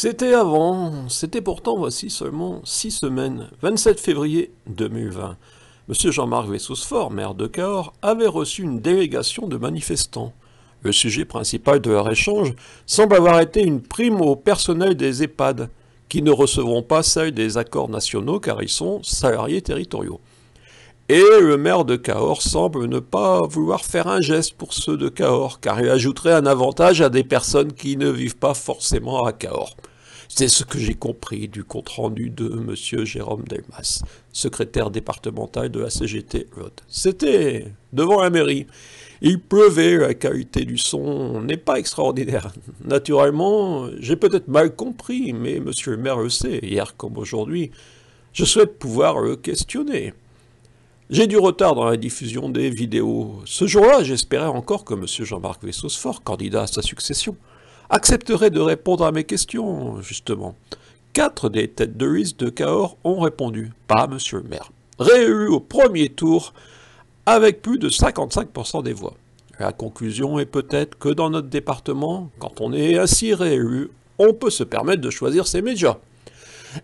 C'était avant, c'était pourtant voici seulement 6 semaines, 27 février 2020. Monsieur Jean-Marc Wessosfort, maire de Cahors, avait reçu une délégation de manifestants. Le sujet principal de leur échange semble avoir été une prime au personnel des EHPAD, qui ne recevront pas celle des accords nationaux car ils sont salariés territoriaux. Et le maire de Cahors semble ne pas vouloir faire un geste pour ceux de Cahors, car il ajouterait un avantage à des personnes qui ne vivent pas forcément à Cahors. C'est ce que j'ai compris du compte-rendu de M. Jérôme Delmas, secrétaire départemental de la CGT Lot. C'était devant la mairie. Il pleuvait, la qualité du son n'est pas extraordinaire. Naturellement, j'ai peut-être mal compris, mais M. le maire le sait, hier comme aujourd'hui. Je souhaite pouvoir le questionner. J'ai du retard dans la diffusion des vidéos. Ce jour-là, j'espérais encore que M. Jean-Marc Wessosfort, candidat à sa succession, accepterait de répondre à mes questions, justement. 4 des têtes de liste de Cahors ont répondu, pas M. le maire. Réélu au premier tour, avec plus de 55% des voix. La conclusion est peut-être que dans notre département, quand on est ainsi réélu, on peut se permettre de choisir ses médias.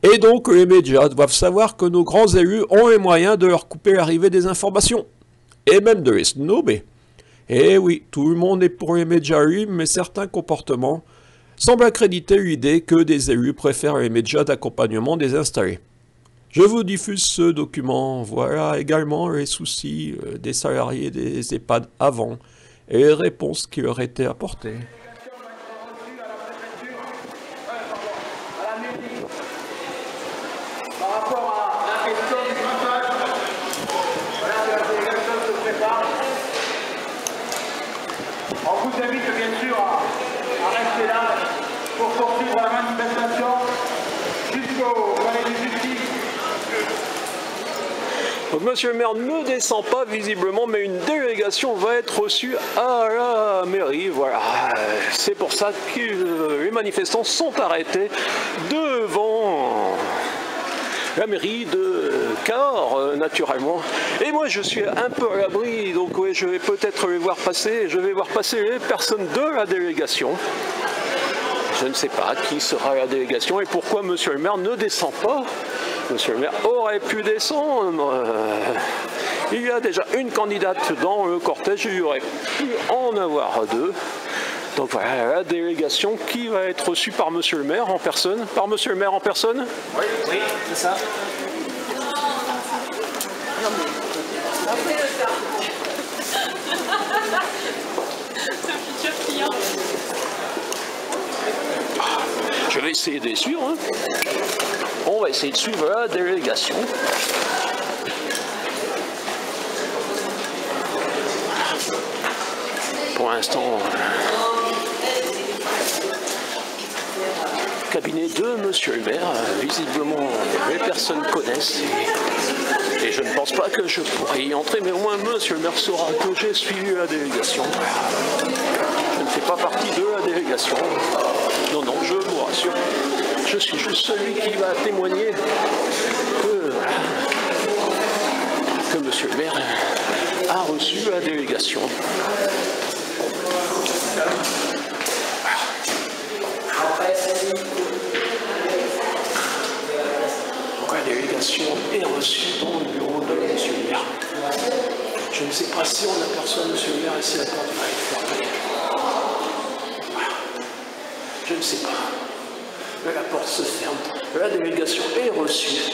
Et donc les médias doivent savoir que nos grands élus ont les moyens de leur couper l'arrivée des informations, et même de les snober. Et oui, tout le monde est pour les médias libres, mais certains comportements semblent accréditer l'idée que des élus préfèrent les médias d'accompagnement désinstallés. Je vous diffuse ce document, voilà également les soucis des salariés des EHPAD avant, et les réponses qui leur étaient apportées. Par rapport à la question du montage, voilà, la délégation se prépare. On vous invite bien sûr à rester là pour poursuivre la manifestation jusqu'au palais de justice. Donc monsieur le maire ne descend pas visiblement, mais une délégation va être reçue à la mairie. Voilà, c'est pour ça que les manifestants sont arrêtés devant la mairie de Cahors, naturellement. Et moi, je suis un peu à l'abri, donc ouais, je vais peut-être les voir passer. Je vais voir passer les personnes de la délégation. Je ne sais pas qui sera la délégation et pourquoi monsieur le maire ne descend pas. Monsieur le maire aurait pu descendre. Il y a déjà une candidate dans le cortège, il y aurait pu en avoir 2. Donc voilà la délégation qui va être reçue par monsieur le maire en personne. Par monsieur le maire en personne ? Oui, oui, c'est ça. Je vais essayer de les suivre. Hein. On va essayer de suivre la délégation. Pour l'instant, cabinet de monsieur le maire, visiblement les personnes connaissent et je ne pense pas que je pourrais y entrer, mais au moins monsieur le maire saura que j'ai suivi la délégation. Je ne fais pas partie de la délégation. Non, non, je vous rassure. Je suis juste celui qui va témoigner que monsieur le maire a reçu la délégation. Donc la délégation est reçue dans le bureau de monsieur le maire. Je ne sais pas si on aperçoit monsieur le maire et si la porte va être fermée. Je ne sais pas. Mais la porte se ferme. La délégation est reçue.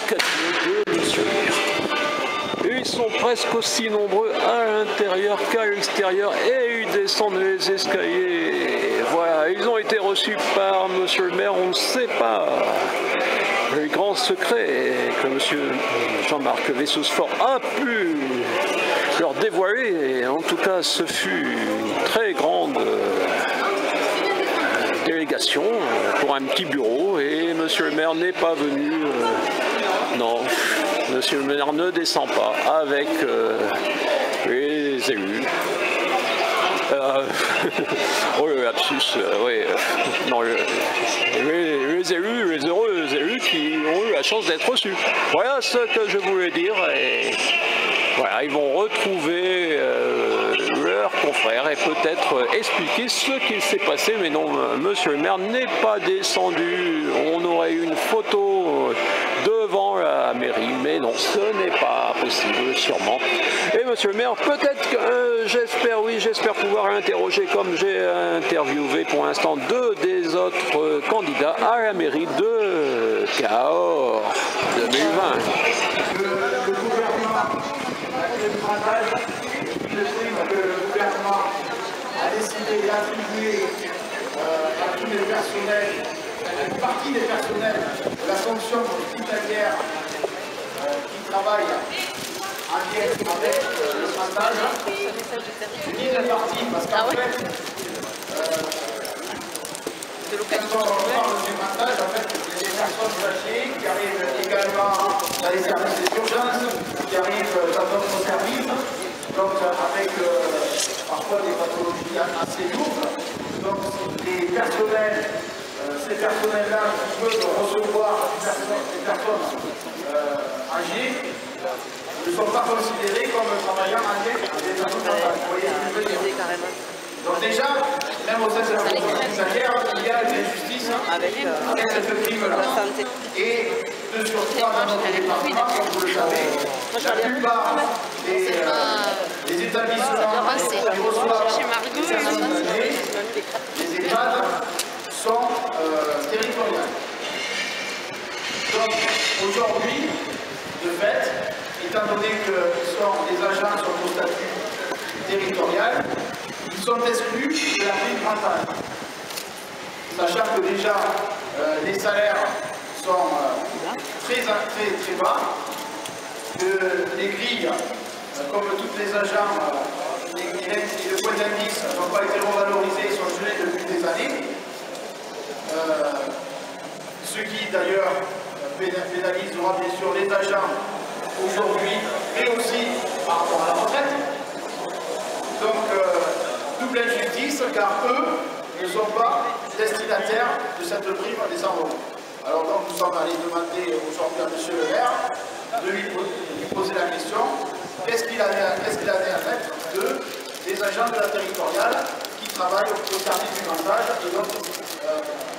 Cabinet de monsieur le maire. Ils sont presque aussi nombreux à l'intérieur qu'à l'extérieur et ils descendent les escaliers. Voilà, ils ont été reçus par monsieur le maire, on ne sait pas. Le grand secret que monsieur Jean-Marc Wessosfort a pu leur dévoiler. En tout cas, ce fut une très grande délégation pour un petit bureau et monsieur le maire n'est pas venu. Non, monsieur le maire ne descend pas avec les élus. Oh le lapsus, oui. Non, les élus, les heureux élus qui ont eu la chance d'être reçus. Voilà ce que je voulais dire. Et voilà, ils vont retrouver leurs confrères et peut-être expliquer ce qu'il s'est passé. Mais non, monsieur le maire n'est pas descendu. On aurait eu une photo devant la mairie, mais non, ce n'est pas possible, sûrement. Et monsieur le maire, peut-être que j'espère pouvoir l'interroger comme j'ai interviewé pour l'instant deux des autres candidats à la mairie de Cahors 2020. Le gouvernement a fait le printage, je sais que le gouvernement a décidé d'attribuer à tous les personnels, à une partie des personnels de la fonction hospitalière qui travaillent en lien avec le printage. Je dis la partie parce qu'en fait, quand on parle du printage, en fait, il y a des personnes âgées qui arrivent également dans les services d'urgence, qui arrivent dans d'autres services, donc avec parfois des pathologies assez lourdes. Donc les personnels, ces personnels-là qui peuvent recevoir des personnes âgées ne sont pas considérés comme travaillant en lien avec des personnes âgées. Vous voyez ce que je veux dire? Donc déjà, même au sein de la fonction hospitalière, il y a une injustice avec cette prime-là. Et de surcroît, dans notre département, comme vous le savez, la plupart des établissements qui reçoivent des personnes âgées, les EHPAD, sont territoriales. Donc aujourd'hui, de fait, étant donné que les agents sont au statut territorial, ils sont exclus de la prime printage. Sachant que déjà les salaires sont très bas, que les grilles, comme tous les agents, les points d'indice n'ont pas été revalorisés, sont gelés depuis des années. Ce qui d'ailleurs pénalisera bien sûr les agents aujourd'hui, mais aussi par rapport à la retraite. Donc, double injustice, car eux ne sont pas destinataires de cette prime des 100 €. Alors donc nous sommes allés demander aujourd'hui à M. le maire de lui poser la question, qu'est-ce qu'il a à mettre des agents de la territoriale qui travaillent au service du printage et donc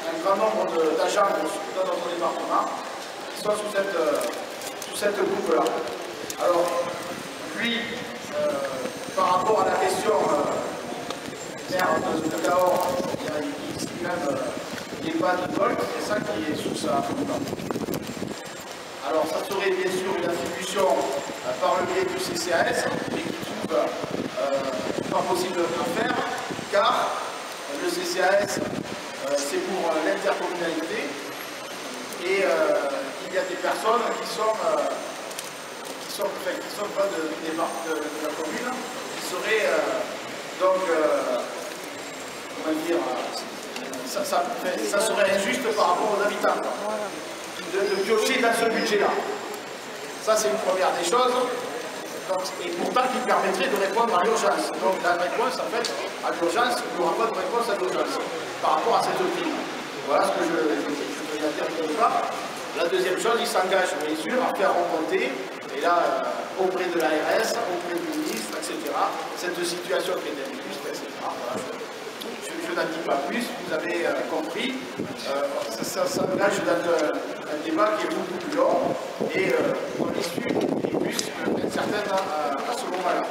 un grand nombre d'agents dans notre département qui sont sous cette coupe-là. Alors, lui, par rapport à la question maire de Cahors, il dit même qu'il n'est pas de Volt, c'est ça qui est sous sa coupe. Alors, ça serait bien sûr une attribution par le biais du CCAS, mais qui trouve pas possible à faire, car le CCAS, c'est pour l'intercommunalité, et il y a des personnes qui sont pas de la commune, qui seraient donc, comment dire, ça serait injuste par rapport aux habitants, de piocher dans ce budget-là. Ça, c'est une première des choses, donc, et pourtant qui permettrait de répondre à l'urgence. Donc la réponse, en fait, à l'urgence, il n'y aura pas de réponse à l'urgence par rapport à cette prime. Voilà ce que je veux dire quelque part. La deuxième chose, il s'engage bien sûr à faire remonter, et là, auprès de l'ARS, auprès du ministre, etc., cette situation qui est injuste, etc. Voilà, je n'en dis pas plus, vous avez compris, ça s'engage dans un débat qui est beaucoup plus long, et l'issue est plus certaine à ce moment-là.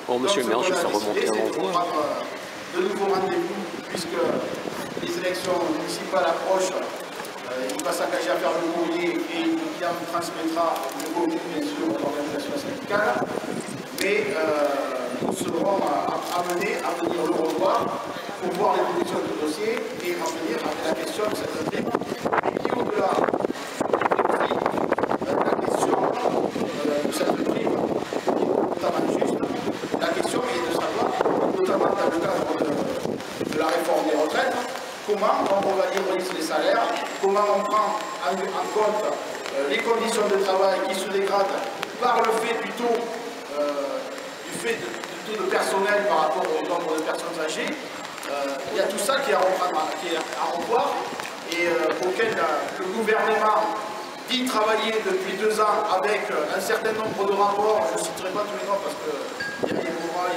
Bon, monsieur le maire, je vais remonter avant vous. Prendre de nouveaux rendez-vous, puisque les élections municipales approchent. Il va s'engager à faire le courrier et il en transmettra le courrier, bien sûr, aux organisations syndicales. Mais nous serons amenés à venir le revoir pour voir l'évolution du dossier et en venir avec la question de cette prime. Et qui, au-delà la question de cette prime, qui est notamment juste, la question est de savoir, notamment dans le cadre de la réforme des retraites, comment on revalorise les salaires, comment on prend en compte les conditions de travail qui se dégradent par le fait du taux de personnel par rapport au nombre de personnes âgées. Il y a tout ça qui est à revoir et auquel le gouvernement dit travailler depuis 2 ans avec un certain nombre de rapports. Je ne citerai pas tous les noms parce qu'il y a des moments,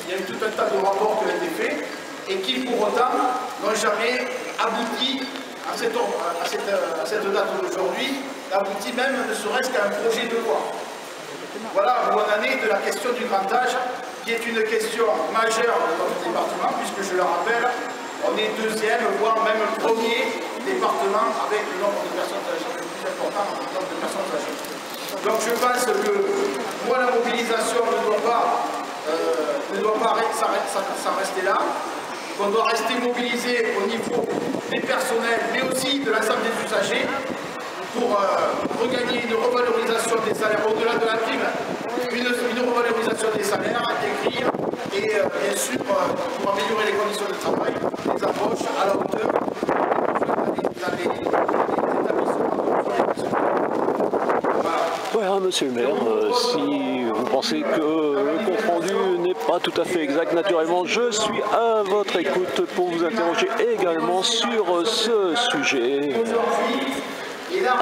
il y il y a eu tout un tas de rapports qui ont été faits et qui, pour autant, n'ont jamais abouti à cette date d'aujourd'hui, abouti même ne serait-ce qu'à un projet de loi. Voilà où on en est de la question du grand âge, qui est une question majeure de notre département, puisque je le rappelle, on est deuxième, voire même premier département avec le nombre de personnes âgées le plus important en nombre de personnes âgées. Donc je pense que moi la mobilisation ne doit pas s'en rester là, qu'on doit rester mobilisé au niveau des personnels, mais aussi de l'ensemble des usagers, pour regagner une revalorisation des salaires au-delà de la prime, une revalorisation des salaires, écrire et bien sûr pour améliorer les conditions de travail, les embauches à la hauteur dans les établissements. Voilà, monsieur le maire, si vous pensez que le compte rendu n'est pas tout à fait exact, naturellement, je suis à votre écoute pour vous interroger également sur ce sujet.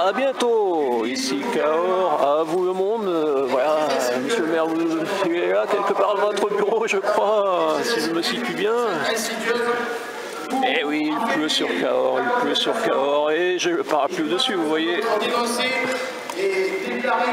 À bientôt, ici Cahors, à vous le monde. Voilà, monsieur le maire, vous êtes là quelque part dans votre bureau, je crois, si je me situe bien. Eh oui, il pleut sur Cahors, et j'ai le parapluie dessus, vous voyez. Et déclarer